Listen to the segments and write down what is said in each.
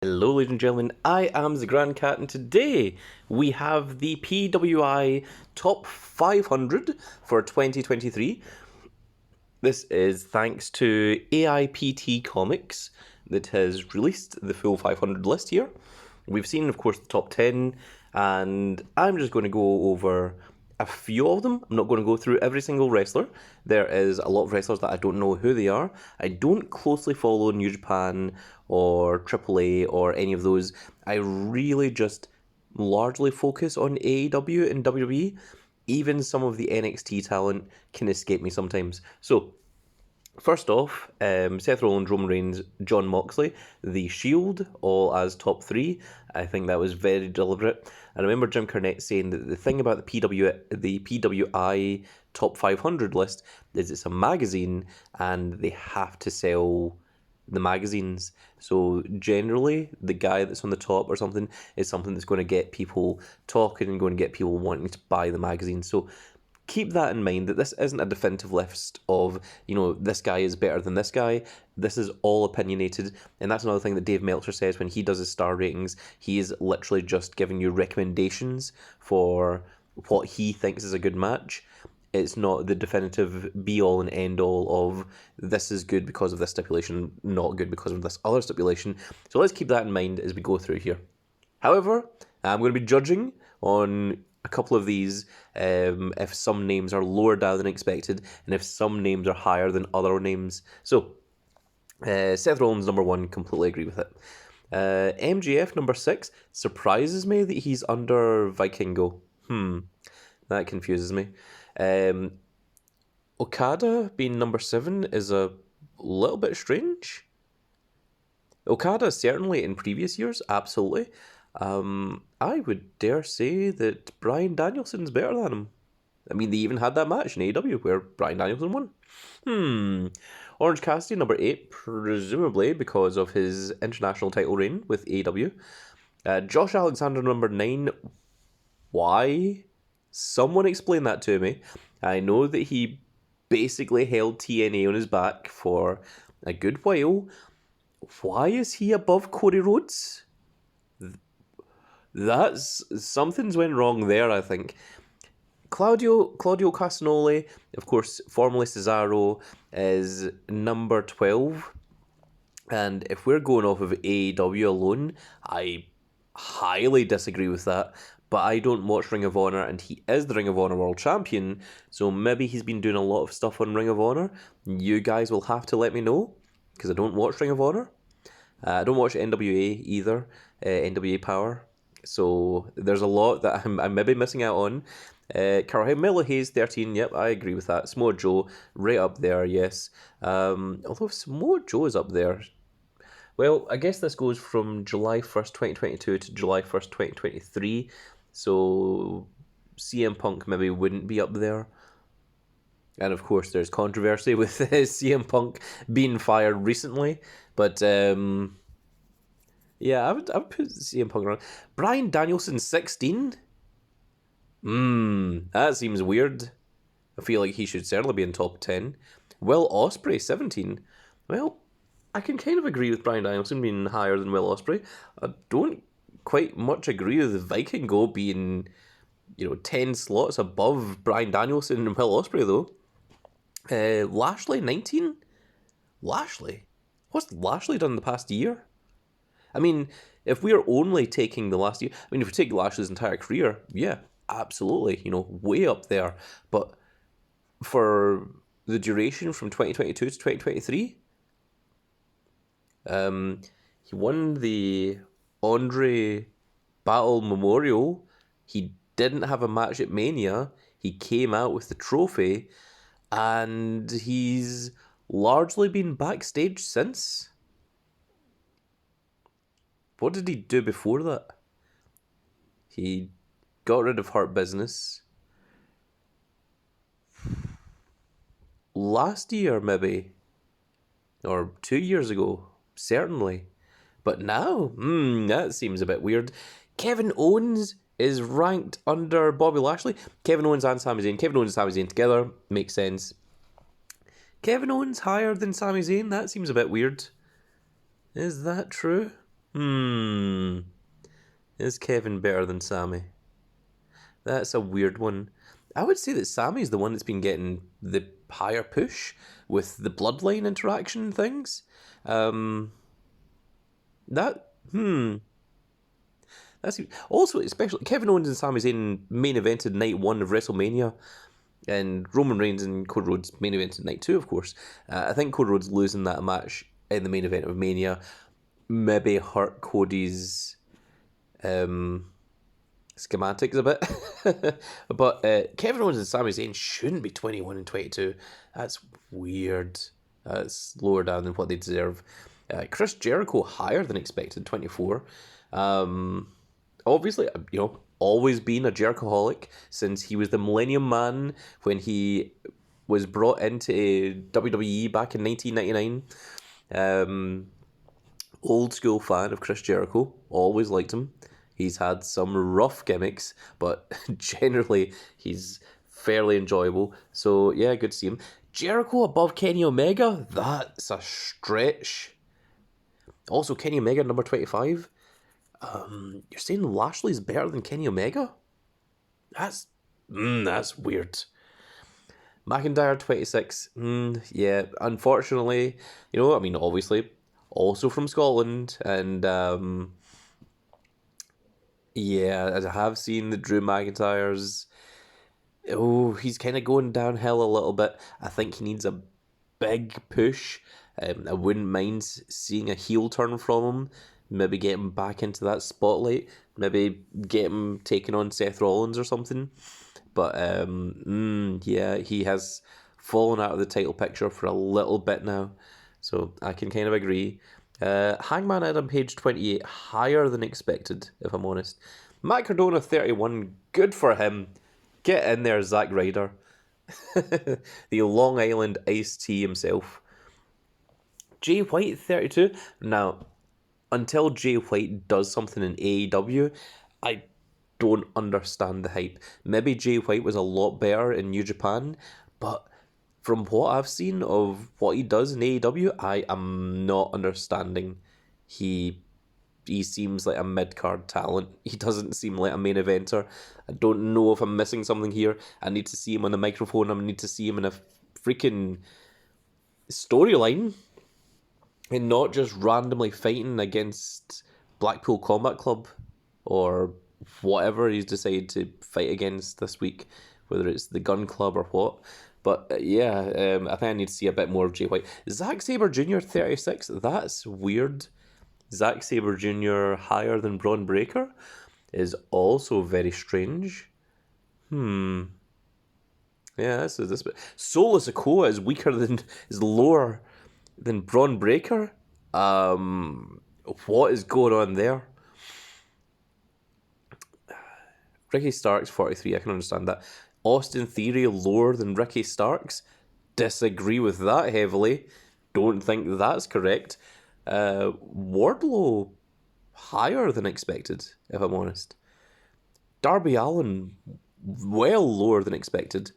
Hello, ladies and gentlemen. I am the Grand Cat, and today we have the PWI Top 500 for 2023. This is thanks to AIPT Comics that has released the full 500 list here. We've seen, of course, the top 10, and I'm just going to go over a few of them. I'm not going to go through every single wrestler. There is a lot of wrestlers that I don't know who they are. I don't closely follow New Japan or AAA or any of those. I really just largely focus on AEW and WWE. Even some of the NXT talent can escape me sometimes. So, first off, Seth Rollins, Roman Reigns, Jon Moxley, The Shield, all as top three. I think that was very deliberate. I remember Jim Cornette saying that the thing about the PWI top 500 list is it's a magazine and they have to sell the magazines. So generally, the guy that's on the top or something is something that's going to get people talking and going to get people wanting to buy the magazine. So keep that in mind, that this isn't a definitive list of, this guy is better than this guy. This is all opinionated, and that's another thing that Dave Meltzer says when he does his star ratings. He is literally just giving you recommendations for what he thinks is a good match. It's not the definitive be-all and end-all of this is good because of this stipulation, not good because of this other stipulation. So let's keep that in mind as we go through here. However, I'm going to be judging on a couple of these if some names are lower down than expected and if some names are higher than other names. So, Seth Rollins, number 1, completely agree with it. MJF, number 6, surprises me that he's under Vikingo. That confuses me. Okada being number 7 is a little bit strange. Okada, certainly in previous years, absolutely. I would dare say that Bryan Danielson's better than him. I mean, they even had that match in AEW where Bryan Danielson won. Orange Cassidy, number 8, presumably because of his international title reign with AEW. Josh Alexander, number 9. Why? Someone explain that to me. I know that he basically held TNA on his back for a good while. Why is he above Cody Rhodes? Something's went wrong there, I think. Claudio Castagnoli, of course, formerly Cesaro, is number 12. And if we're going off of AEW alone, I highly disagree with that. But I don't watch Ring of Honor, and he is the Ring of Honor World Champion, so maybe he's been doing a lot of stuff on Ring of Honor. You guys will have to let me know, because I don't watch Ring of Honor. I don't watch NWA either, NWA Power. So there's a lot that I'm maybe missing out on. Carmelo Hayes, 13, yep, I agree with that. Samoa Joe, right up there, yes. Although Samoa Joe is up there. Well, I guess this goes from July 1st, 2022 to July 1st, 2023. So CM Punk maybe wouldn't be up there. And of course, there's controversy with CM Punk being fired recently. But yeah, I would put CM Punk around. Bryan Danielson, 16? That seems weird. I feel like he should certainly be in top 10. Will Ospreay, 17. Well, I can kind of agree with Bryan Danielson being higher than Will Ospreay. I don't quite much agree with Vikingo being, 10 slots above Bryan Danielson and Will Ospreay, though. Lashley, 19? Lashley? What's Lashley done in the past year? I mean, if we're only taking the last year, if we take Lashley's entire career, yeah, absolutely, way up there. But for the duration from 2022 to 2023, he won the Andre Battle Memorial. He didn't have a match at Mania. He came out with the trophy, and he's largely been backstage since. What did he do before that? He got rid of Hurt Business. Last year, maybe. Or 2 years ago, certainly. But now, that seems a bit weird. Kevin Owens is ranked under Bobby Lashley. Kevin Owens and Sami Zayn. Kevin Owens and Sami Zayn together. Makes sense. Kevin Owens higher than Sami Zayn? That seems a bit weird. Is that true? Hmm. Is Kevin better than Sammy? That's a weird one. I would say that Sammy's the one that's been getting the higher push with the bloodline interaction things. Um, that that's also especially Kevin Owens and Sami Zayn main evented night one of WrestleMania, and Roman Reigns and Cody Rhodes main evented night two, of course. I think Cody Rhodes losing that match in the main event of Mania maybe hurt Cody's schematics a bit. But Kevin Owens and Sami Zayn shouldn't be 21 and 22. That's weird. That's lower down than what they deserve. Chris Jericho higher than expected, 24. Obviously, always been a Jerichoholic since he was the Millennium Man when he was brought into WWE back in 1999. Old school fan of Chris Jericho, always liked him. He's had some rough gimmicks, but generally he's fairly enjoyable. So yeah, good to see him. Jericho above Kenny Omega? That's a stretch. Also, Kenny Omega number 25. You're saying Lashley's better than Kenny Omega? That's weird. McIntyre 26. Yeah, unfortunately, obviously, also from Scotland, and yeah, as I have seen the Drew McIntyre's. Oh, he's kind of going downhill a little bit. I think he needs a big push. I wouldn't mind seeing a heel turn from him. Maybe get him back into that spotlight. Maybe get him taking on Seth Rollins or something. But yeah, he has fallen out of the title picture for a little bit now. So I can kind of agree. Hangman Adam Page 28, higher than expected, if I'm honest. Matt Cardona 31, good for him. Get in there, Zack Ryder. The Long Island iced tea himself. Jay White 32. Now, until Jay White does something in AEW, I don't understand the hype. Maybe Jay White was a lot better in New Japan, but from what I've seen of what he does in AEW, I am not understanding. He seems like a mid-card talent. He doesn't seem like a main eventer. I don't know if I'm missing something here. I need to see him on the microphone. I need to see him in a freaking storyline and not just randomly fighting against Blackpool Combat Club or whatever he's decided to fight against this week, whether it's the Gun Club or what. But yeah, I think I need to see a bit more of Jay White. Zack Sabre Jr. 36, that's weird. Zack Sabre Jr. higher than Braun Breaker is also very strange. Yeah, this bit. Solo Sikoa is lower than Braun Breaker. What is going on there? Ricky Starks 43, I can understand that. Austin Theory lower than Ricky Starks? Disagree with that heavily. Don't think that's correct. Wardlow higher than expected, if I'm honest. Darby Allin well lower than expected.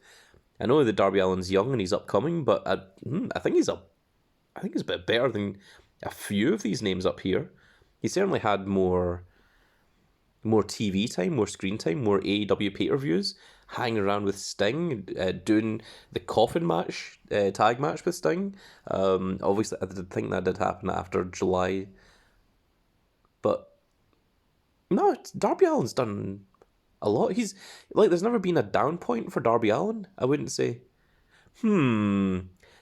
I know that Darby Allin's young and he's upcoming, but I think he's a bit better than a few of these names up here. He certainly had more TV time, more screen time, more AEW pay-per-views, hanging around with Sting, doing the coffin match, tag match with Sting. Obviously, I did think that did happen after July. But no, Darby Allin's done a lot. He's there's never been a down point for Darby Allin, I wouldn't say. Yeah,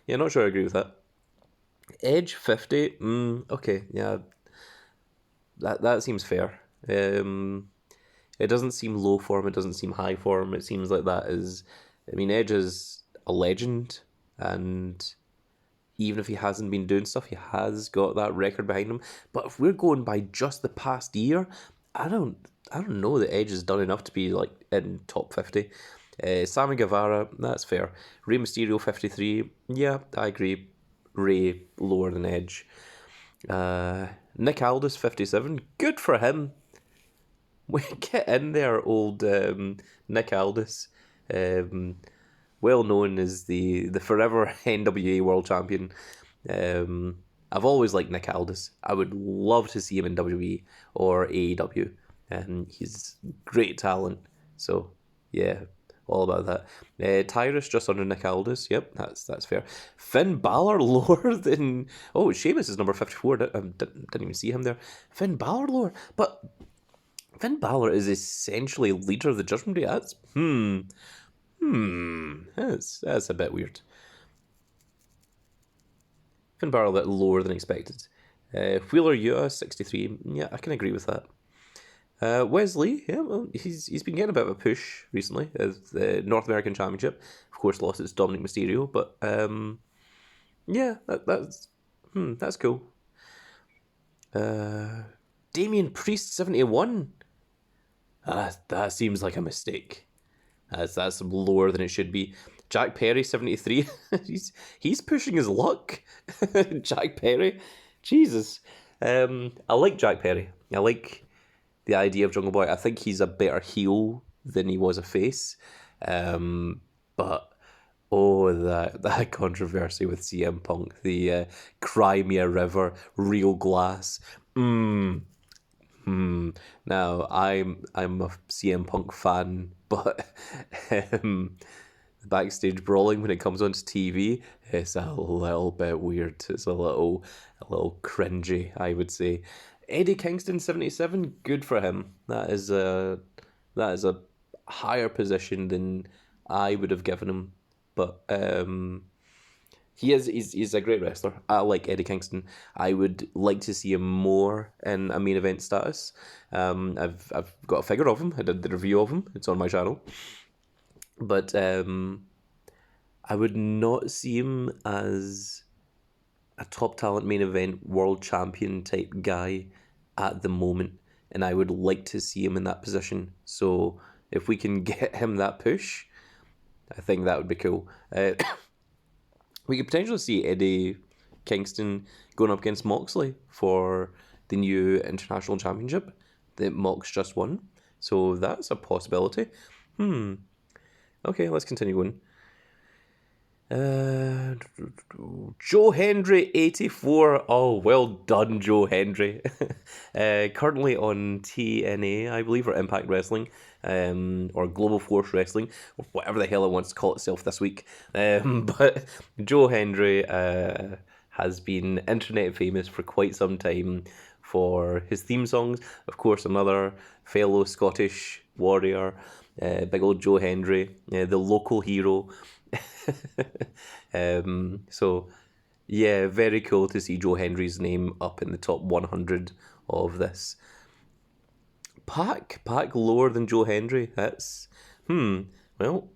not sure I agree with that. Edge 50, okay, yeah. That seems fair. It doesn't seem low for him, it doesn't seem high for him. It seems like that is... Edge is a legend, and even if he hasn't been doing stuff, he has got that record behind him. But if we're going by just the past year, I don't know that Edge has done enough to be in top 50. Sammy Guevara, that's fair. Rey Mysterio 53, yeah, I agree. Rey lower than Edge. Nick Aldis 57, good for him. Get in there, old Nick Aldis. Well known as the forever NWA World Champion. I've always liked Nick Aldis. I would love to see him in WWE or AEW. And he's great talent. So, yeah, all about that. Tyrus just under Nick Aldis. Yep, that's fair. Finn Balor lower than... Oh, Sheamus is number 54. Didn't even see him there. Finn Balor lower. But Finn Balor is essentially leader of the Judgment Day. That's a bit weird. Finn Balor a bit lower than expected. Wheeler Yuta, 63. Yeah, I can agree with that. Wesley, yeah, well, he's been getting a bit of a push recently as the North American Championship. Of course, lost it to Dominic Mysterio, but yeah, that's cool. Damian Priest, 71. That seems like a mistake. That's lower than it should be. Jack Perry, 73. he's pushing his luck. Jack Perry, Jesus. I like Jack Perry. I like the idea of Jungle Boy. I think he's a better heel than he was a face. But that controversy with CM Punk, the Crimea River, real glass. Now I'm a CM Punk fan, but backstage brawling when it comes onto TV, it's a little bit weird. It's a little cringy, I would say. Eddie Kingston, 77, good for him. That is a higher position than I would have given him. But he's a great wrestler. I like Eddie Kingston. I would like to see him more in a main event status. I've got a figure of him. I did the review of him. It's on my channel. But I would not see him as a top talent main event world champion type guy at the moment, and I would like to see him in that position. So if we can get him that push, I think that would be cool. We could potentially see Eddie Kingston going up against Moxley for the new international championship that Mox just won. So that's a possibility. Okay, let's continue going. Joe Hendry, 84. Oh, well done, Joe Hendry. Currently on TNA, I believe, or Impact Wrestling, or Global Force Wrestling, or whatever the hell it wants to call itself this week. But Joe Hendry has been internet famous for quite some time for his theme songs. Of course, another fellow Scottish warrior, big old Joe Hendry, the local hero. So yeah, very cool to see Joe Hendry's name up in the top 100 of this. Pac lower than Joe Hendry. That's well,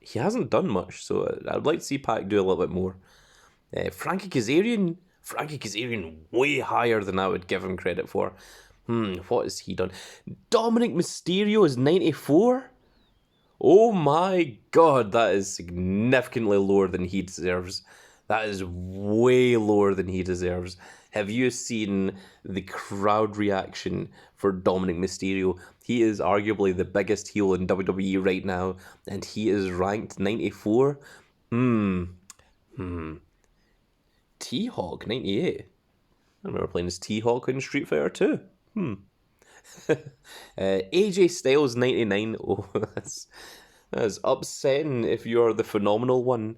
he hasn't done much, so I'd like to see Pac do a little bit more. Frankie Kazarian way higher than I would give him credit for. What has he done? Dominic Mysterio is 94. Oh my god, that is significantly lower than he deserves. That is way lower than he deserves. Have you seen the crowd reaction for Dominic Mysterio? He is arguably the biggest heel in WWE right now, and he is ranked 94. T-Hawk, 98. I remember playing as T-Hawk in Street Fighter 2. AJ Styles, 99. Oh, that's upsetting if you're the phenomenal one.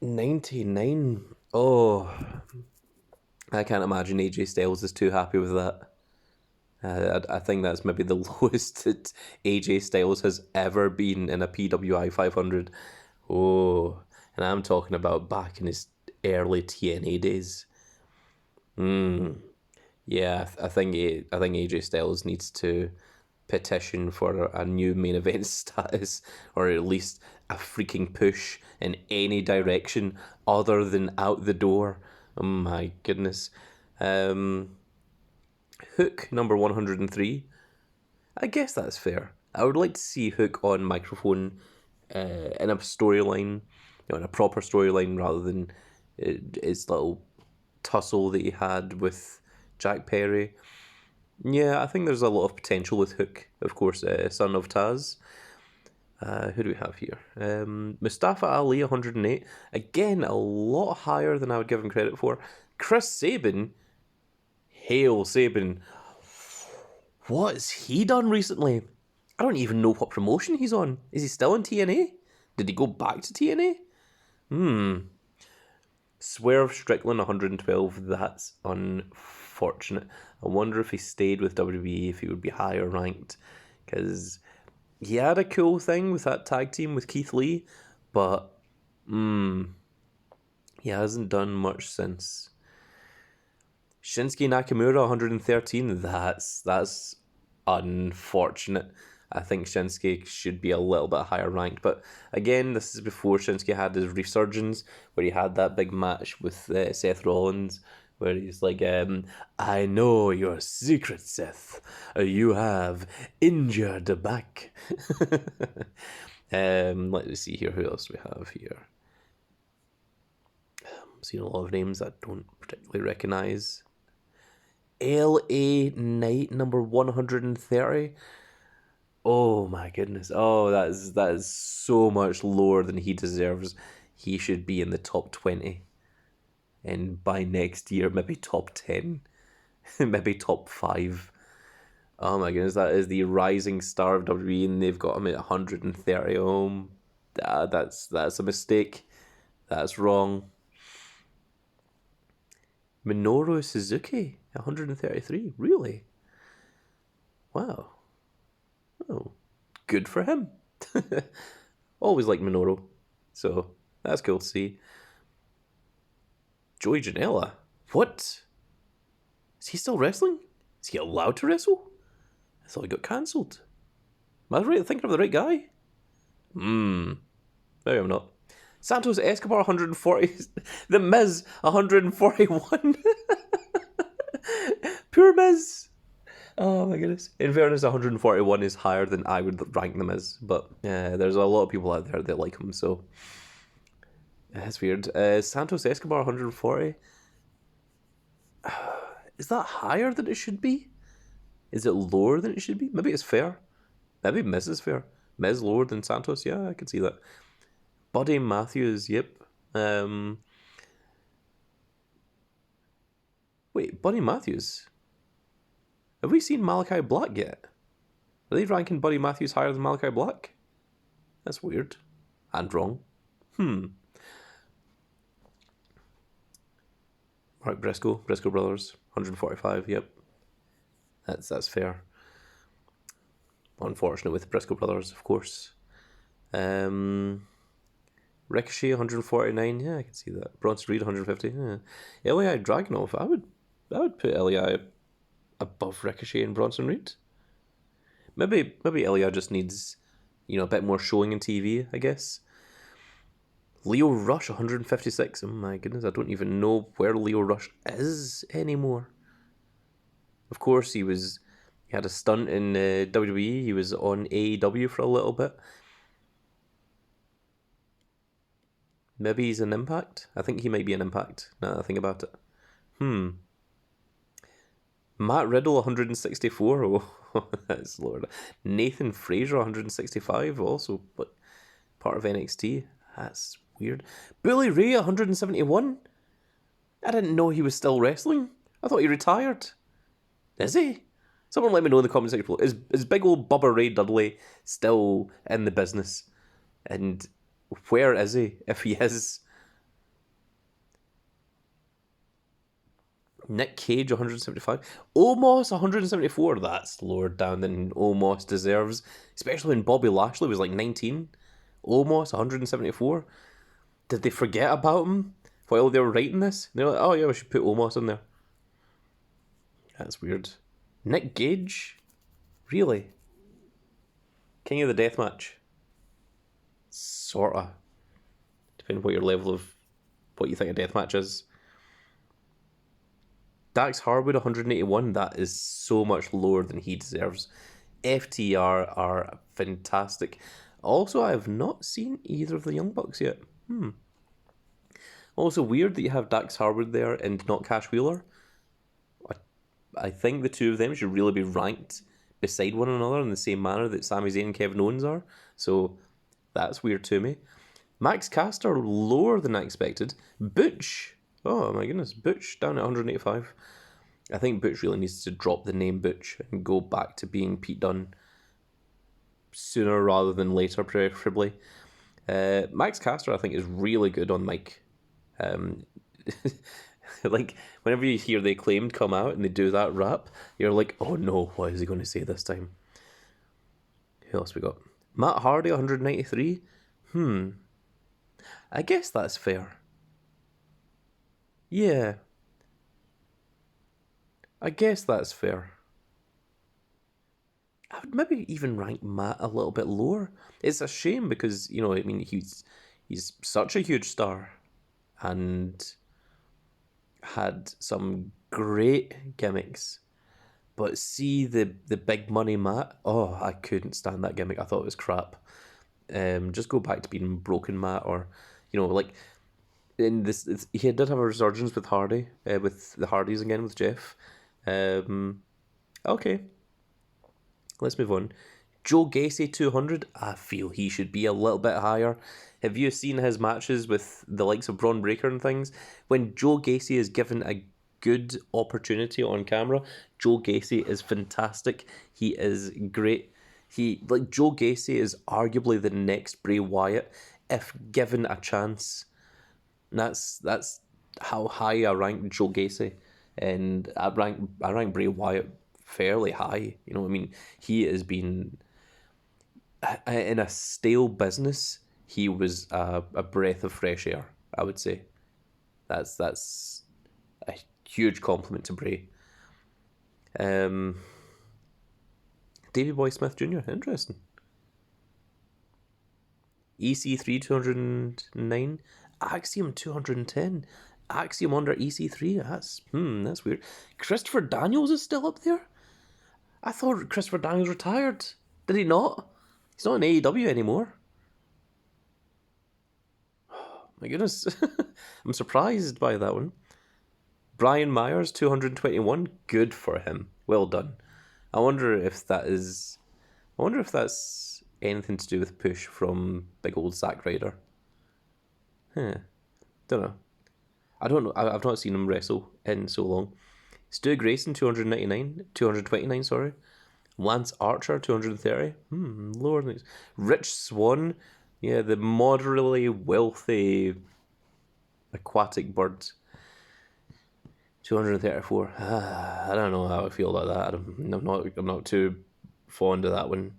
99. Oh, I can't imagine AJ Styles is too happy with that. I think that's maybe the lowest that AJ Styles has ever been in a PWI 500. Oh, and I'm talking about back in his early TNA days. Yeah, I think AJ Styles needs to petition for a new main event status, or at least a freaking push in any direction other than out the door. Oh my goodness. Hook, number 103. I guess that's fair. I would like to see Hook on microphone in a storyline, in a proper storyline, rather than his little tussle that he had with Jack Perry. Yeah, I think there's a lot of potential with Hook, of course, son of Taz. Who do we have here? Mustafa Ali, 108. Again, a lot higher than I would give him credit for. Chris Sabin. Hail Sabin. What has he done recently? I don't even know what promotion he's on. Is he still in TNA? Did he go back to TNA? Swerve Strickland, 112. That's unfortunate. I wonder if he stayed with WWE, if he would be higher ranked. Because he had a cool thing with that tag team with Keith Lee, but he hasn't done much since. Shinsuke Nakamura, 113. That's unfortunate. I think Shinsuke should be a little bit higher ranked. But again, this is before Shinsuke had his resurgence, where he had that big match with Seth Rollins, where he's like, I know your secret, Seth. You have injured a back. Let's see here. Who else do we have here? I'm seeing a lot of names I don't particularly recognize. LA Knight, number 130. Oh my goodness. Oh, that is so much lower than he deserves. He should be in the top 20. And by next year, maybe top 10. Maybe top 5. Oh my goodness, that is the rising star of WWE, and they've got him at 130. Oh, that's a mistake. That's wrong. Minoru Suzuki, 133. Really? Wow. Oh, good for him. Always like Minoru, so that's cool to see. Joey Janela. What? Is he still wrestling? Is he allowed to wrestle? I thought he got cancelled. Am I right thinking of the right guy? Maybe I'm not. Santos Escobar, 140. The Miz, 141. Poor Miz. Oh my goodness. In fairness, 141 is higher than I would rank them as, but there's a lot of people out there that like him, so that's weird. Santos Escobar, 140. Is that higher than it should be? Is it lower than it should be? Maybe it's fair. Maybe Miz is fair. Miz lower than Santos? Yeah, I can see that. Buddy Matthews, yep. Wait, Buddy Matthews? Have we seen Malachi Black yet? Are they ranking Buddy Matthews higher than Malachi Black? That's weird. And wrong. Mark Briscoe Brothers, 145, yep. That's fair. Unfortunate with the Briscoe Brothers, of course. Ricochet, 149, yeah, I can see that. Bronson Reed, 150, yeah. LAI Dragunov, I would put LAI above Ricochet and Bronson Reed. Maybe LAI just needs, a bit more showing in TV, I guess. Leo Rush, 156. Oh my goodness, I don't even know where Leo Rush is anymore. Of course, he had a stunt in WWE. He was on AEW for a little bit. Maybe he's an Impact. I think he might be an Impact, now that I think about it. Matt Riddle, 164. Oh, that's lower. Nathan Frazier, 165. Also, but part of NXT. That's weird. Bully Ray, 171. I didn't know he was still wrestling. I thought he retired. Is he? Someone let me know in the comment section below. Is big old Bubba Ray Dudley still in the business? And where is he, if he is? Nick Cage, 175. Omos, 174. That's lower down than Omos deserves. Especially when Bobby Lashley was like 19. Omos, 174. Did they forget about him while they were writing this? They're like, oh yeah, we should put Omos in there. That's weird. Nick Gage? Really? King of the Deathmatch? Sorta. Depending on what your level of what you think a deathmatch is. Dax Harwood, 181. That is so much lower than he deserves. FTR are fantastic. Also, I have not seen either of the Young Bucks yet. Also, weird that you have Dax Harwood there and not Cash Wheeler. I think the two of them should really be ranked beside one another in the same manner that Sami Zayn and Kevin Owens are. So That's weird to me. Max Caster lower than I expected. Butch. Oh my goodness, Butch down at 185. I think Butch really needs to drop the name Butch and go back to being Pete Dunne sooner rather than later, preferably. Max Caster, I think, is really good on mic. Like, whenever you hear The Acclaimed come out and they do that rap, you're like, oh no, what is he going to say this time? Who else we got? Matt Hardy, 193. I guess that's fair. Yeah. I guess that's fair. I would maybe even rank Matt a little bit lower. It's a shame because, you know, I mean, he's such a huge star and had some great gimmicks. But see the big money Matt, oh, I couldn't stand that gimmick. I thought it was crap. Just go back to being Broken Matt, or, you know, like in this, he did have a resurgence with Hardy, with the Hardys again with Jeff. Okay, let's move on. Joe Gacy 200. I feel he should be a little bit higher. Have you seen his matches with the likes of Braun Breaker and things? When Joe Gacy is given a good opportunity on camera, Joe Gacy is fantastic. He is great. Joe Gacy is arguably the next Bray Wyatt if given a chance. That's how high I rank Joe Gacy, and I rank Bray Wyatt fairly high. You know, I mean, he has been in a stale business. He was a breath of fresh air, I would say. That's a huge compliment to Bray. Davey Boy Smith Jr. Interesting. EC3 209. Axiom 210. Axiom under EC3. That's weird. Christopher Daniels is still up there? I thought Christopher Daniels retired. Did he not? He's not in AEW anymore. My goodness. I'm surprised by that one. Brian Myers, 221. Good for him. Well done. I wonder if that's anything to do with push from big old Zack Ryder. Don't know. I don't know. I've not seen him wrestle in so long. Stu Grayson, 229, sorry. Lance Archer, 230. Lower than this. Rich Swann, yeah, the moderately wealthy aquatic bird. 234. I don't know how I feel about that. I'm not too fond of that one.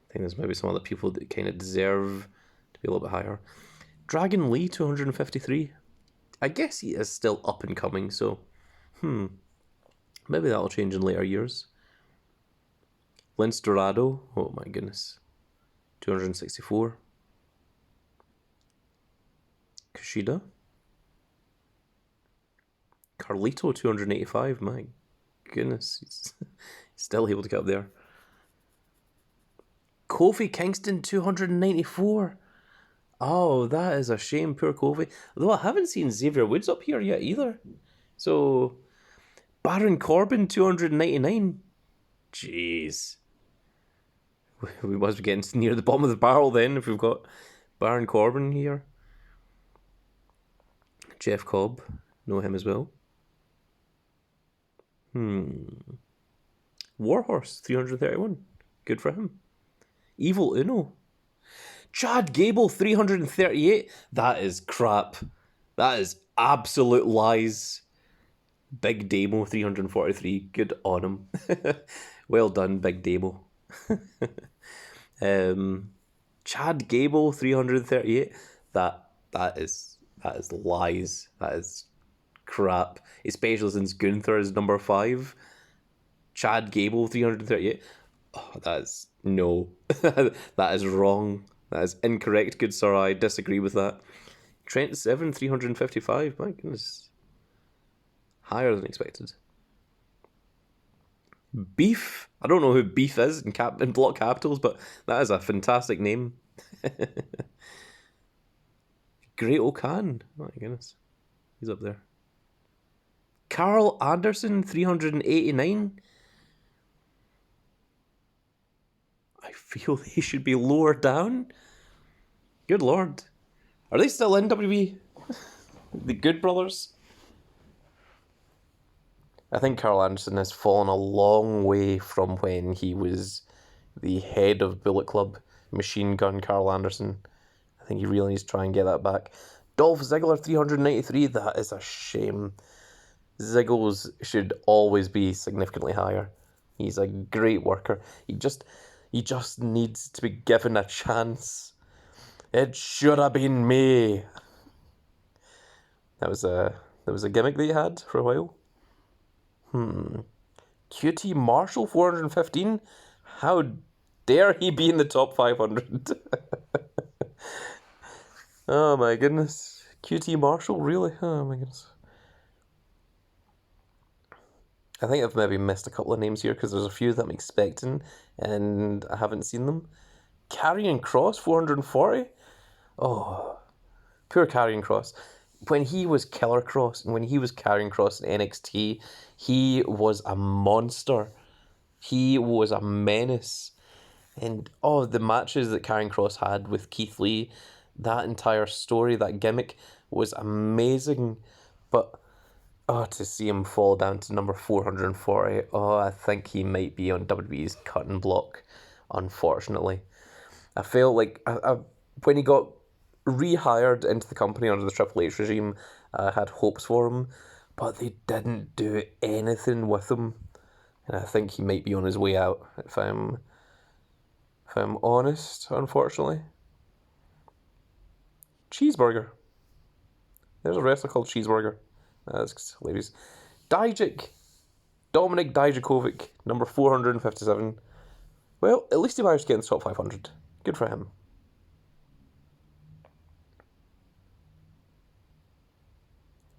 I think there's maybe some other people that kind of deserve to be a little bit higher. Dragon Lee, 253. I guess he is still up and coming, so maybe that'll change in later years. Lince Dorado, oh my goodness, 264. Kushida. Carlito, 285. My goodness, he's still able to get up there. Kofi Kingston, 294. Oh, that is a shame, poor Kofi. Though I haven't seen Xavier Woods up here yet either. So, Baron Corbin, 299. Jeez. We must be getting near the bottom of the barrel then if we've got Baron Corbin here. Jeff Cobb, know him as well. Warhorse, 331. Good for him. Evil Uno. Chad Gable, 338. That is crap. That is absolute lies. Big Damo, 343. Good on him. Well done, Big Damo. Chad Gable, 338. That is lies. That is crap. Especially since Gunther is number 5. Chad Gable, 338. Oh, that is no. That is wrong. That is incorrect, good sir. I disagree with that. Trent Seven, 355. My goodness. Higher than expected. Beef. I don't know who Beef is in block capitals, but that is a fantastic name. Great O'Khan. My goodness. He's up there. Carl Anderson, 389. I feel he should be lower down. Good lord. Are they still in WWE? The Good Brothers? I think Carl Anderson has fallen a long way from when he was the head of Bullet Club, Machine Gun Carl Anderson. I think he really needs to try and get that back. Dolph Ziggler 393, that is a shame. Ziggles should always be significantly higher. He's a great worker. He just needs to be given a chance. It should have been me. That was a gimmick that he had for a while. QT Marshall 415? How dare he be in the top 500? Oh my goodness. QT Marshall, really? Oh my goodness. I think I've maybe missed a couple of names here because there's a few that I'm expecting and I haven't seen them. Karrion Kross 440? Oh, poor Karrion Kross. When he was Killer Kross and when he was Karrion Kross in NXT, he was a monster. He was a menace. And the matches that Karrion Kross had with Keith Lee, that entire story, that gimmick was amazing. But to see him fall down to number 440, I think he might be on WWE's cutting block, unfortunately. I felt like when he got rehired into the company under the Triple H regime, I had hopes for him, but they didn't do anything with him, and I think he might be on his way out. If I'm honest, unfortunately. Cheeseburger. There's a wrestler called Cheeseburger. That's hilarious. Dijak. Dominik Dijakovic, number 457. Well, at least he managed to get in the top 500. Good for him.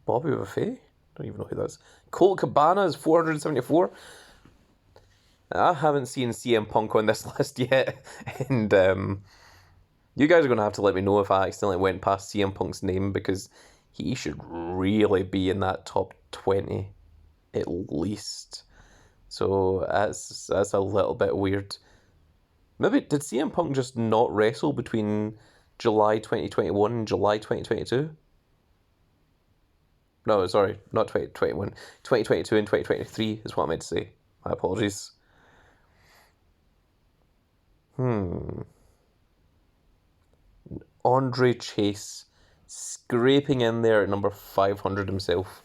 Bobby Buffet? Don't even know who that is. Colt Cabana is 474. I haven't seen CM Punk on this list yet. And you guys are going to have to let me know if I accidentally went past CM Punk's name, because he should really be in that top 20 at least. So that's a little bit weird. Maybe did CM Punk just not wrestle between July 2021 and July 2022? No, sorry, not 2021. 2022 and 2023 is what I meant to say. My apologies. Andre Chase scraping in there at number 500 himself.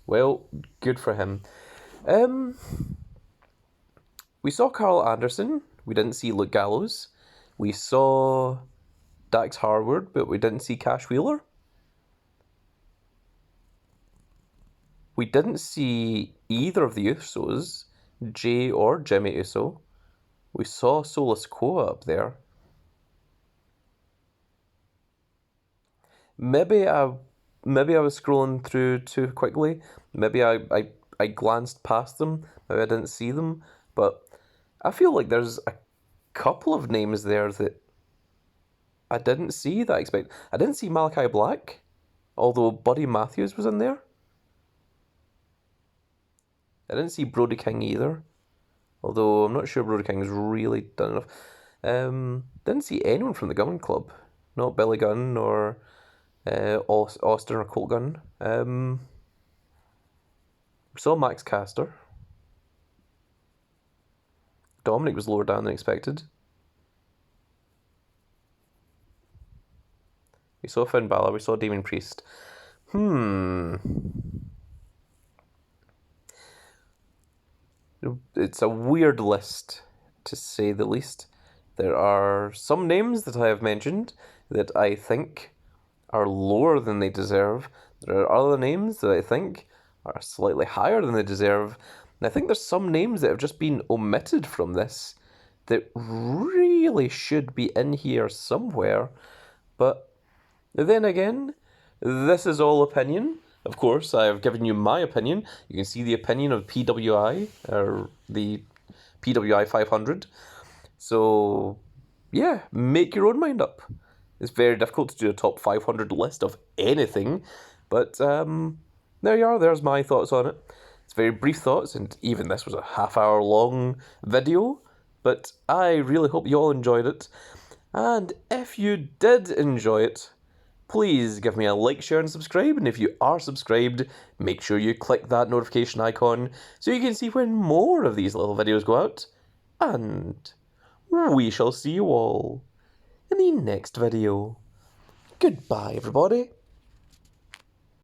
Well, good for him. We saw Carl Anderson. We didn't see Luke Gallows. We saw Dax Harwood, but we didn't see Cash Wheeler. We didn't see either of the Usos, Jay or Jimmy Uso. We saw Solo Sikoa up there. Maybe I was scrolling through too quickly. Maybe I glanced past them. Maybe I didn't see them. But I feel like there's a couple of names there that I didn't see that I expect. I didn't see Malachi Black, although Buddy Matthews was in there. I didn't see Brody King either, although I'm not sure Brody King's really done enough. Didn't see anyone from the Gunn Club. Not Billy Gunn or Austin or Colt Gunn. We saw Max Caster. Dominic was lower down than expected. We saw Finn Balor. We saw Damien Priest. It's a weird list, to say the least. There are some names that I have mentioned that I think are lower than they deserve. There are other names that I think are slightly higher than they deserve. And I think there's some names that have just been omitted from this that really should be in here somewhere. But then again, this is all opinion. Of course, I have given you my opinion. You can see the opinion of PWI, or the PWI 500. So, yeah, make your own mind up. It's very difficult to do a top 500 list of anything, but there you are. There's my thoughts on it. It's very brief thoughts, and even this was a half-hour long video, but I really hope you all enjoyed it. And if you did enjoy it, please give me a like, share, and subscribe. And if you are subscribed, make sure you click that notification icon so you can see when more of these little videos go out. And we shall see you all in the next video. Goodbye, everybody.